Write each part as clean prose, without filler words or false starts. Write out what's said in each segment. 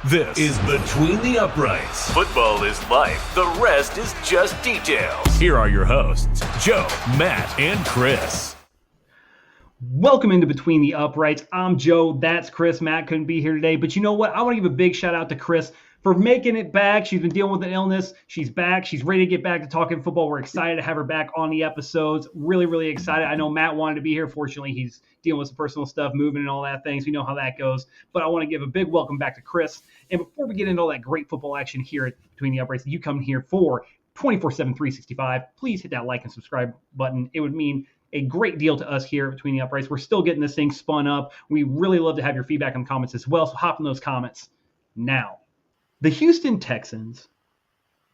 This is Between the Uprights. Football is life. The rest is just details. Here are your hosts, Joe, Matt, and Chris. Welcome into Between the Uprights. I'm Joe. That's Chris. Matt couldn't be here today. But you know what? I want to give a big shout out to Chris for making it back. She's been dealing with an illness. She's back. She's ready to get back to talking football. We're excited to have her back on the episodes. Really, really excited. I know Matt wanted to be here. Fortunately, he's dealing with some personal stuff, moving and all that things. We know how that goes. But I want to give a big welcome back to Chris. And before we get into all that great football action here at Between the Uprights that you come here for 24/7, 365, please hit that like and subscribe button. It would mean a great deal to us here Between the Uprights. We're still getting this thing spun up. We really love to have your feedback in the comments as well. So hop in those comments now. The Houston Texans,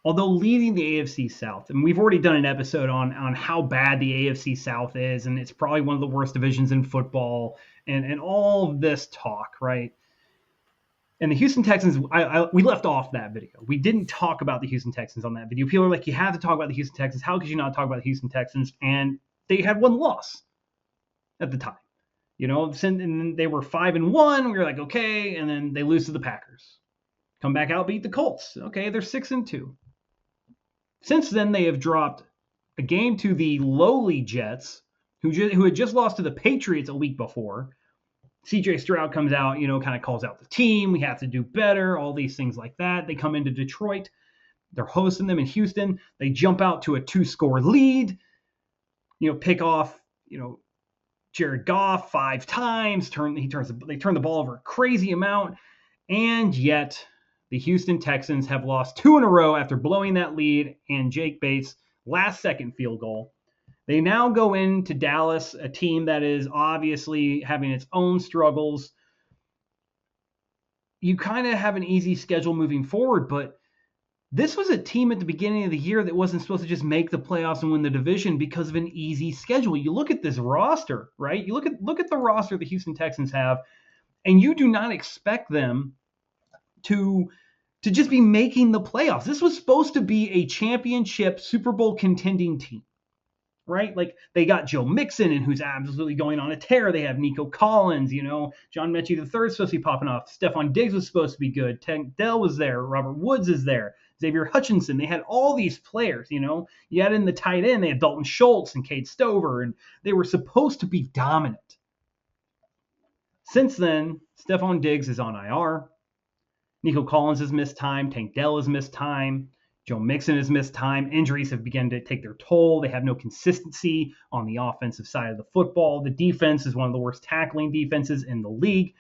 although leading the AFC South, and we've already done an episode on how bad the AFC South is, and it's probably one of the worst divisions in football, and all of this talk, right? And the Houston Texans, we left off that video. We didn't talk about the Houston Texans on that video. People are like, you have to talk about the Houston Texans. How could you not talk about the Houston Texans? And they had one loss at the time. You know, and they were 5-1. We were like, okay, and then they lose to the Packers. Come back out, beat the Colts. Okay, they're 6-2. Since then, they have dropped a game to the lowly Jets, who had just lost to the Patriots a week before. CJ Stroud comes out, kind of calls out the team. We have to do better, all these things like that. They come into Detroit. They're hosting them in Houston. They jump out to a 2-score lead, pick off, Jared Goff 5 times. They turn the ball over a crazy amount. And yet the Houston Texans have lost 2 in a row after blowing that lead and Jake Bates' last-second field goal. They now go into Dallas, a team that is obviously having its own struggles. You kind of have an easy schedule moving forward, but this was a team at the beginning of the year that wasn't supposed to just make the playoffs and win the division because of an easy schedule. You look at this roster, right? You look at the roster the Houston Texans have, and you do not expect them to just be making the playoffs. This was supposed to be a championship Super Bowl contending team, right? Like they got Joe Mixon, and who's absolutely going on a tear. They have Nico Collins, John Mechie III is supposed to be popping off. Stefon Diggs was supposed to be good. Tank Dell was there. Robert Woods is there. Xavier Hutchinson. They had all these players, You had in the tight end, they had Dalton Schultz and Cade Stover, and they were supposed to be dominant. Since then, Stefon Diggs is on IR. Nico Collins has missed time. Tank Dell has missed time. Joe Mixon has missed time. Injuries have begun to take their toll. They have no consistency on the offensive side of the football. The defense is one of the worst tackling defenses in the league.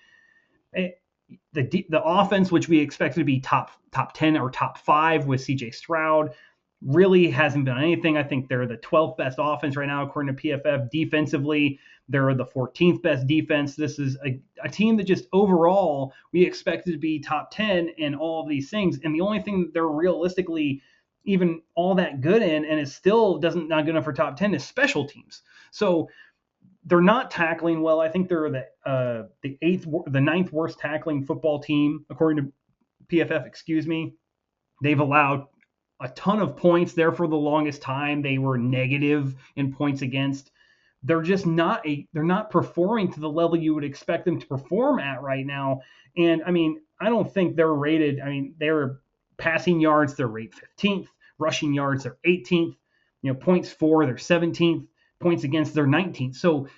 The offense, which we expected to be top 10 or top 5 with CJ Stroud, really hasn't been anything. I think they're the 12th best offense right now, according to PFF. Defensively, they're the 14th best defense. This is a team that just overall we expected to be top 10 in all of these things. And the only thing that they're realistically even all that good in, and it still not good enough for top 10, is special teams. So they're not tackling well. I think they're the ninth worst tackling football team, according to PFF, excuse me. They've allowed a ton of points there for the longest time. They were negative in points against. They're just they're not performing to the level you would expect them to perform at right now. And I don't think they're rated. They're passing yards, they're rated 15th, rushing yards, they're 18th, points for, they're 17th, points against, they're 19th. So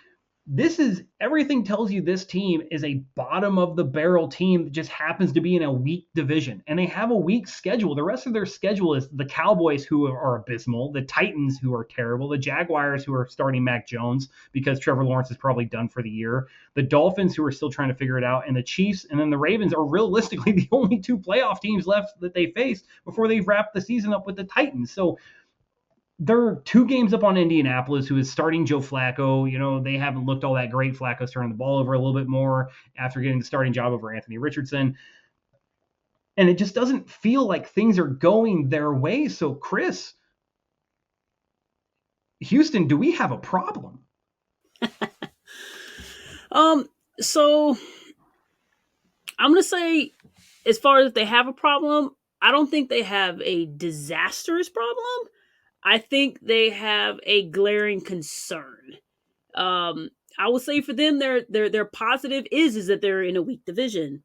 everything tells you this team is a bottom of the barrel team that just happens to be in a weak division. And they have a weak schedule. The rest of their schedule is the Cowboys, who are abysmal, the Titans, who are terrible, the Jaguars, who are starting Mac Jones because Trevor Lawrence is probably done for the year, the Dolphins, who are still trying to figure it out, and the Chiefs, and then the Ravens are realistically the only 2 playoff teams left that they face before they wrap the season up with the Titans. So they're 2 games up on Indianapolis, who is starting Joe Flacco. They haven't looked all that great. Flacco's turning the ball over a little bit more after getting the starting job over Anthony Richardson. And it just doesn't feel like things are going their way. So, Chris, Houston, do we have a problem? So I'm going to say, as far as they have a problem, I don't think they have a disastrous problem. I think they have a glaring concern. I would say for them, their positive is that they're in a weak division.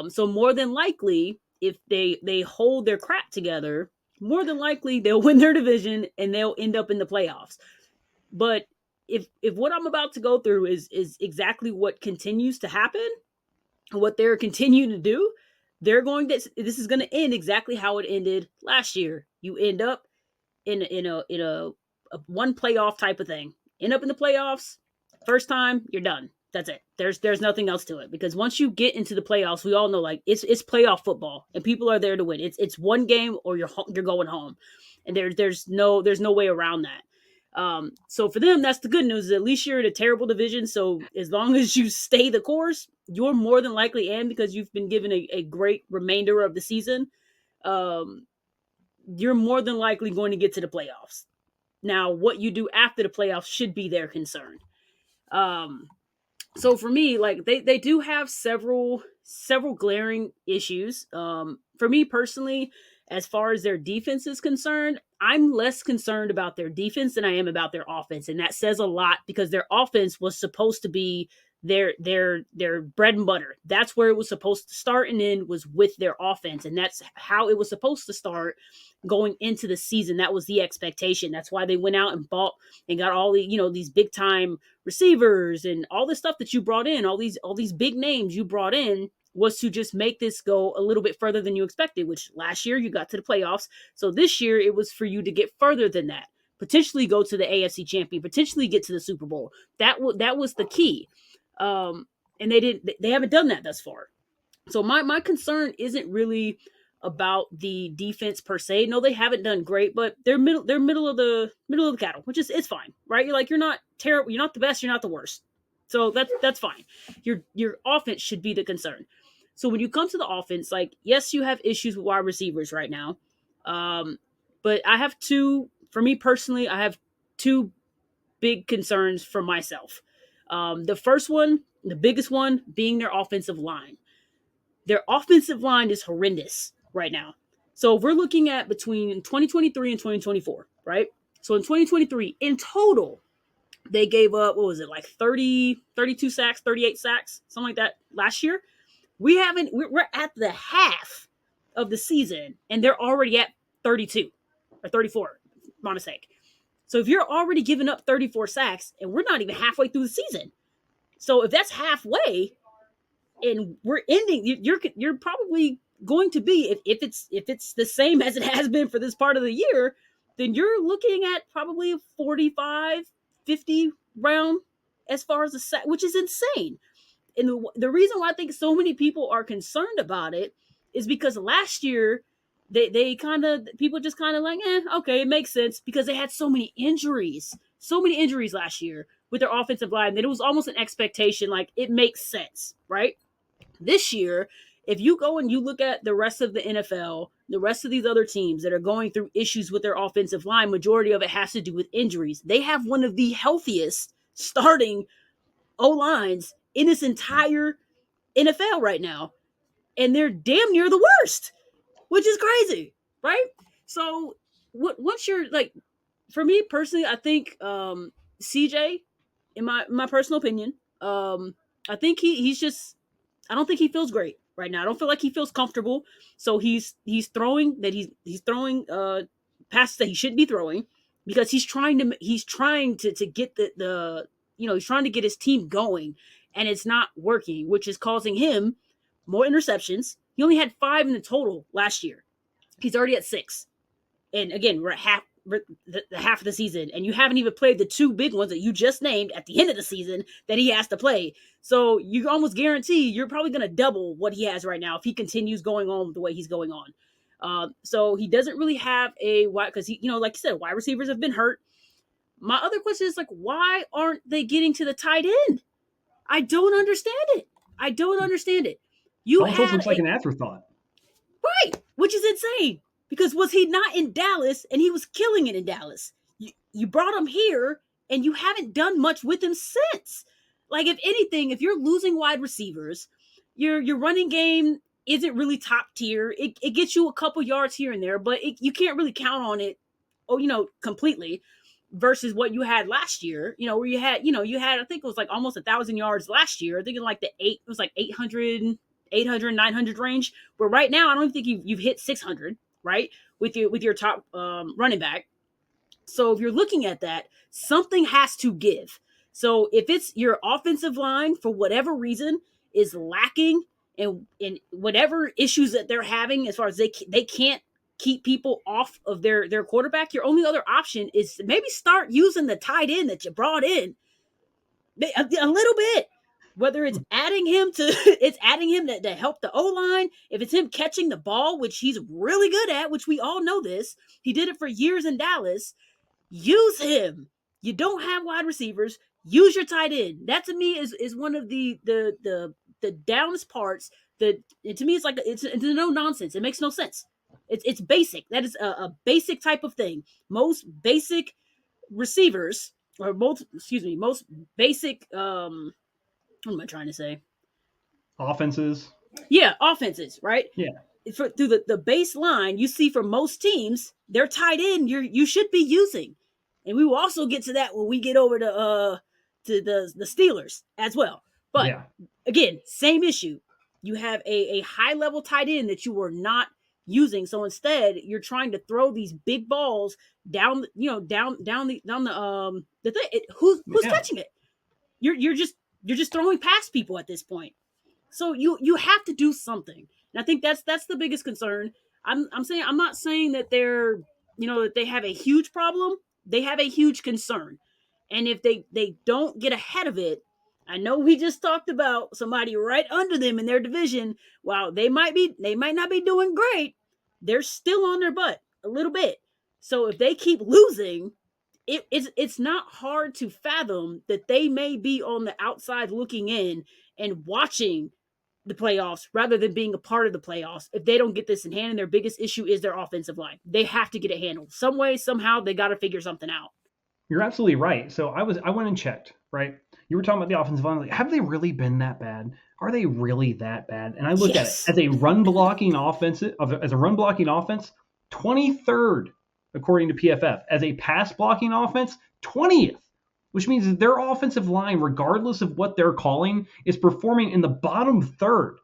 So more than likely, if they hold their crap together, more than likely they'll win their division and they'll end up in the playoffs. But if what I'm about to go through is exactly what continues to happen, what they're continuing to do, this is going to end exactly how it ended last year. You end up in a one playoff type of thing. End up in the playoffs, first time, you're done. That's it. There's nothing else to it, because once you get into the playoffs, we all know, like, it's playoff football and people are there to win. It's one game or you're going home, and there's no way around that. So for them, that's the good news. Is at least you're in a terrible division. So as long as you stay the course, you're more than likely in, because you've been given a great remainder of the season. You're more than likely going to get to the playoffs. Now, what you do after the playoffs should be their concern. So for me, like, they do have several glaring issues. For me personally, as far as their defense is concerned, I'm less concerned about their defense than I am about their offense. And that says a lot, because their offense was supposed to be their bread and butter. That's where it was supposed to start and end, was with their offense. And that's how it was supposed to start going into the season. That was the expectation. That's why they went out and bought and got all the, these big time receivers and all this stuff that you brought in, all these big names you brought in, was to just make this go a little bit further than you expected, which last year you got to the playoffs. So this year it was for you to get further than that, potentially go to the AFC champion, potentially get to the Super Bowl. That was the key. And they haven't done that thus far. So my concern isn't really about the defense per se. No, they haven't done great, but they're middle of the cattle, which is, it's fine, right? You're not terrible, you're not the best, you're not the worst. So that's fine. Your offense should be the concern. So when you come to the offense, like, yes, you have issues with wide receivers right now. But for me personally, I have two big concerns for myself. The first one, the biggest one, being their offensive line. Their offensive line is horrendous right now. So we're looking at between 2023 and 2024, right? So in 2023, in total, they gave up, what was it, like 32 sacks, 38 sacks, something like that last year. We're at the half of the season, and they're already at 32 or 34, my mistake. So if you're already giving up 34 sacks, and we're not even halfway through the season, so if that's halfway, and we're ending, you're probably going to be, if it's the same as it has been for this part of the year, then you're looking at probably a 45, 50 round as far as the sack, which is insane. And the reason why I think so many people are concerned about it is because last year they kind of, people just kind of like, okay, it makes sense, because they had so many injuries last year with their offensive line that it was almost an expectation, like, it makes sense, right? This year, if you go and you look at the rest of the NFL, the rest of these other teams that are going through issues with their offensive line, majority of it has to do with injuries. They have one of the healthiest starting O-lines in this entire NFL right now, and they're damn near the worst, which is crazy, right? So once you're like, for me personally, I think CJ, in my personal opinion, I think he's just, I don't think he feels great right now. I don't feel like he feels comfortable. So he's throwing passes that he shouldn't be throwing, because he's trying to get the he's trying to get his team going, and it's not working, which is causing him more interceptions. He only had 5 in the total last year. He's already at 6. And again, we're at the half of the season, and you haven't even played the 2 big ones that you just named at the end of the season that he has to play. So you almost guarantee you're probably going to double what he has right now if he continues going on the way he's going on. So he doesn't really have a wide, because he, like you said, wide receivers have been hurt. My other question is, like, why aren't they getting to the tight end? I don't understand it. You almost looks like an afterthought. Right, which is insane. Because was he not in Dallas, and he was killing it in Dallas? You brought him here, and you haven't done much with him since. Like, if anything, if you're losing wide receivers, your running game isn't really top tier. It gets you a couple yards here and there, but you can't really count on it, completely, versus what you had last year, where you had, I think it was like almost 1,000 yards last year. I think it was like 800 800, 900 range. Where right now, I don't think you've hit 600, right? With your top running back. So if you're looking at that, something has to give. So if it's your offensive line for whatever reason is lacking in whatever issues that they're having as far as they can't keep people off of their quarterback, your only other option is to maybe start using the tight end that you brought in a little bit. Whether it's adding him to it's adding him to help the O-line, if it's him catching the ball, which he's really good at, which we all know this. He did it for years in Dallas. Use him. You don't have wide receivers. Use your tight end. That to me is one of the downest parts. To me, it's no nonsense. It makes no sense. It's basic. That is a basic type of thing. Most basic receivers, or most basic. What am I trying to say? Offenses. Yeah, offenses. Right. Yeah. Through the baseline, you see for most teams, their tight end you should be using, and we will also get to that when we get over to the Steelers as well. But yeah. Again, same issue. You have a high level tight end that you were not using, so instead you're trying to throw these big balls down the thing. Who's catching it? You're just throwing past people at this point. So you have to do something. And I think that's the biggest concern. I'm not saying that that they have a huge problem. They have a huge concern. And if they don't get ahead of it, I know we just talked about somebody right under them in their division. While they might not be doing great, they're still on their butt a little bit. So if they keep losing, it's not hard to fathom that they may be on the outside looking in and watching the playoffs rather than being a part of the playoffs if they don't get this in hand. And their biggest issue is their offensive line. They have to get it handled some way, somehow. They got to figure something out. You're absolutely right. So I went and checked, right? You were talking about the offensive line. Like, have they really been that bad? Are they really that bad? And I looked at it as a run blocking offense, 23rd according to PFF. As a pass blocking offense, 20th. Which means that their offensive line, regardless of what they're calling, is performing in the bottom third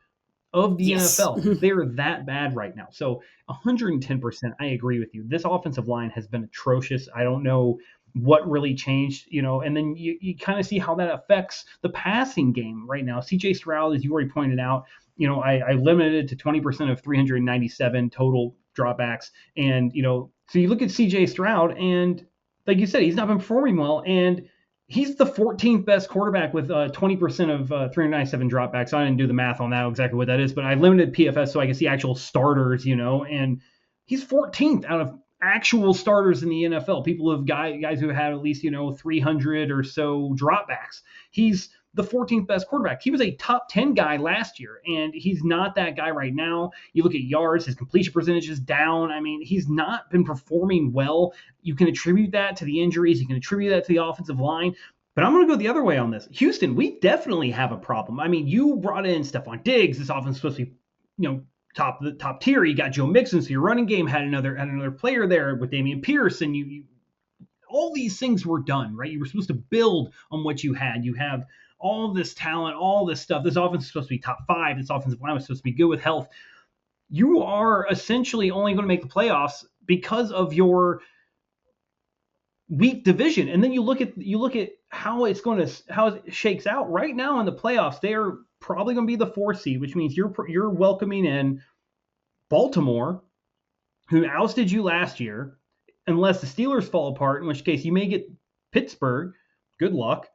of the NFL. They're that bad right now. So 110%, I agree with you. This offensive line has been atrocious. I don't know what really changed, and then you kind of see how that affects the passing game right now. CJ Stroud, as you already pointed out, I limited it to 20% of 397 total dropbacks. And, so you look at CJ Stroud and like you said, he's not been performing well. And he's the 14th best quarterback with 20% of 397 dropbacks. I didn't do the math on that, exactly what that is, but I limited PFS so I can see actual starters, and he's 14th out of actual starters in the NFL. People have guys who had at least, 300 or so dropbacks. He's the 14th best quarterback. He was a top 10 guy last year, and he's not that guy right now. You look at yards, his completion percentage is down. I mean, he's not been performing well. You can attribute that to the injuries. You can attribute that to the offensive line. But I'm going to go the other way on this. Houston, we definitely have a problem. I mean, you brought in Stefon Diggs. This offense is supposed to be, top tier. You got Joe Mixon, so your running game had another player there with Dameon Pierce, and you all these things were done, right? You were supposed to build on what you had. You have all this talent, all this stuff. This offense is supposed to be top 5. This offensive line was supposed to be good with health. You are essentially only going to make the playoffs because of your weak division. And then you look at how it shakes out right now in the playoffs. They are probably going to be the 4th seed, which means you're welcoming in Baltimore, who ousted you last year, unless the Steelers fall apart, in which case you may get Pittsburgh. Good luck.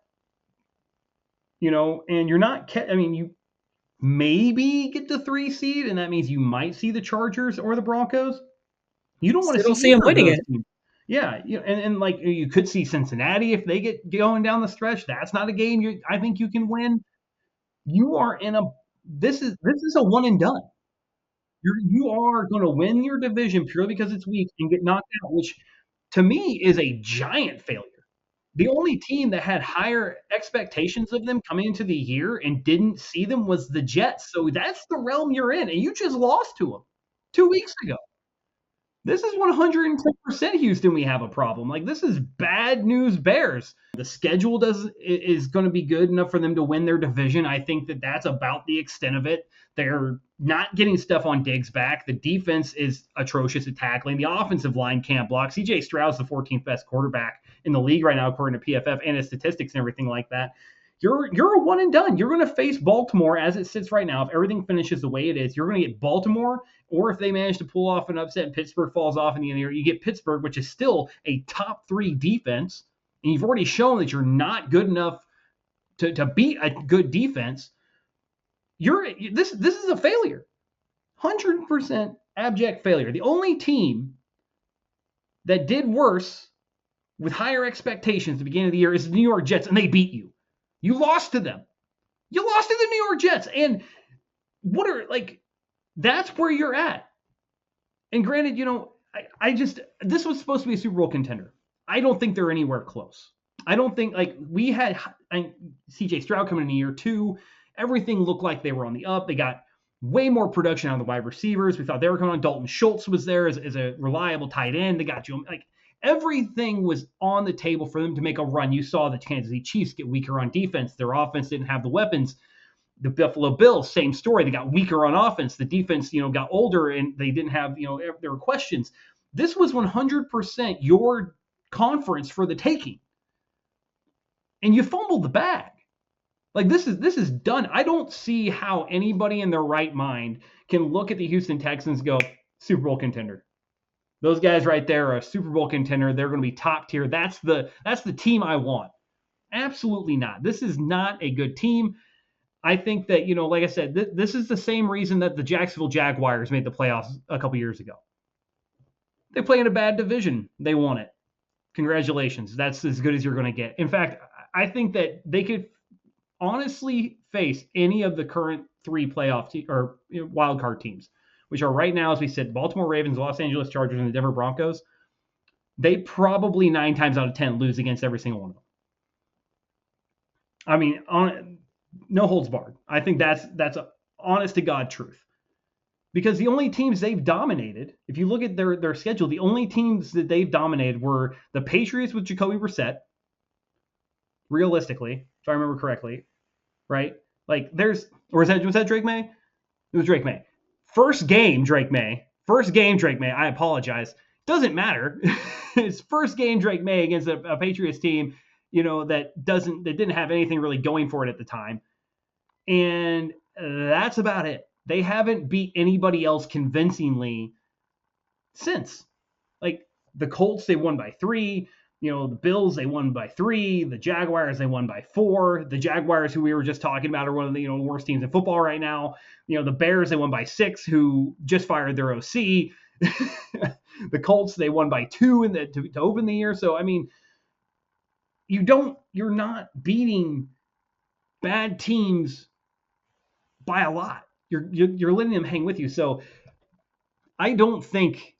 And you're not, you maybe get the 3 seed, and that means you might see the Chargers or the Broncos. You don't want to see them winning it. Teams. Yeah, and like you could see Cincinnati if they get going down the stretch. That's not a game I think you can win. You are this is a one and done. You are going to win your division purely because it's weak and get knocked out, which to me is a giant failure. The only team that had higher expectations of them coming into the year and didn't see them was the Jets. So that's the realm you're in, and you just lost to them 2 weeks ago. This is 110% Houston. We have a problem. Like, this is bad news Bears. The schedule is going to be good enough for them to win their division. I think that's about the extent of it. They're not getting Stefon Diggs back. The defense is atrocious at tackling. The offensive line can't block. C.J. Stroud's the 14th best quarterback in the league right now, according to PFF and his statistics and everything like that. You're a one and done. You're going to face Baltimore as it sits right now. If everything finishes the way it is, you're going to get Baltimore, or if they manage to pull off an upset and Pittsburgh falls off in the end of the year, you get Pittsburgh, which is still a top 3 defense, and you've already shown that you're not good enough to beat a good defense. This is a failure. 100% abject failure. The only team that did worse with higher expectations at the beginning of the year is the New York Jets, and they beat you. You lost to them. You lost to the New York Jets. And that's where you're at. And granted, this was supposed to be a Super Bowl contender. I don't think they're anywhere close. I don't think, we had C.J. Stroud coming in year 2. Everything looked like they were on the up. They got way more production out of the wide receivers. We thought they were coming on. Dalton Schultz was there as a reliable tight end. They got you, everything was on the table for them to make a run. You saw the Kansas City Chiefs get weaker on defense. Their offense didn't have the weapons. The Buffalo Bills, same story. They got weaker on offense. The defense, got older, and they didn't have, there were questions. This was 100% your conference for the taking. And you fumbled the bag. This is done. I don't see how anybody in their right mind can look at the Houston Texans and go, Super Bowl contender. Those guys right there are a Super Bowl contender. They're going to be top tier. That's the team I want. Absolutely not. This is not a good team. I think that, like I said, this is the same reason that the Jacksonville Jaguars made the playoffs a couple years ago. They play in a bad division. They won it. Congratulations. That's as good as you're going to get. In fact, I think that they could honestly face any of the current 3 playoff or wild card teams, which are right now, as we said, Baltimore Ravens, Los Angeles Chargers, and the Denver Broncos. They probably 9 times out of 10 lose against every single one of them. I mean, no holds barred. I think that's a honest to God truth. Because the only teams they've dominated, if you look at their schedule, the only teams that they've dominated were the Patriots with Jacoby Brissett, realistically, if I remember correctly, right? Was that Drake May? It was Drake May. First game, Drake May. I apologize. Doesn't matter. It's first game, Drake May against a Patriots team, that didn't have anything really going for it at the time. And that's about it. They haven't beat anybody else convincingly since. The Colts, they won by 3. The Bills, they won by 3. The Jaguars, they won by 4. The Jaguars, who we were just talking about, are one of the worst teams in football right now. The Bears, they won by 6, who just fired their OC. The Colts, they won by 2 to open the year. So, I mean, you're not beating bad teams by a lot. You're letting them hang with you. So I don't think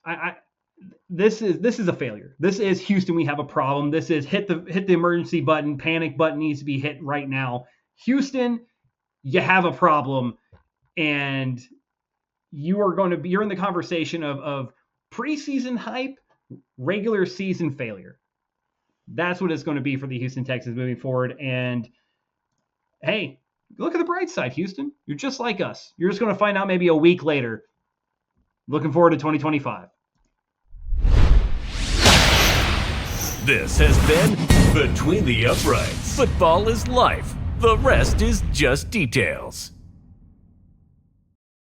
this is a failure. This is Houston. We have a problem. This is hit the emergency button. Panic button needs to be hit right now. Houston, you have a problem, and you're in the conversation of preseason hype, regular season failure. That's what it's going to be for the Houston Texans moving forward. And hey, look at the bright side, Houston. You're just like us. You're just going to find out maybe a week later. Looking forward to 2025. This has been Between the Uprights. Football is life. The rest is just details.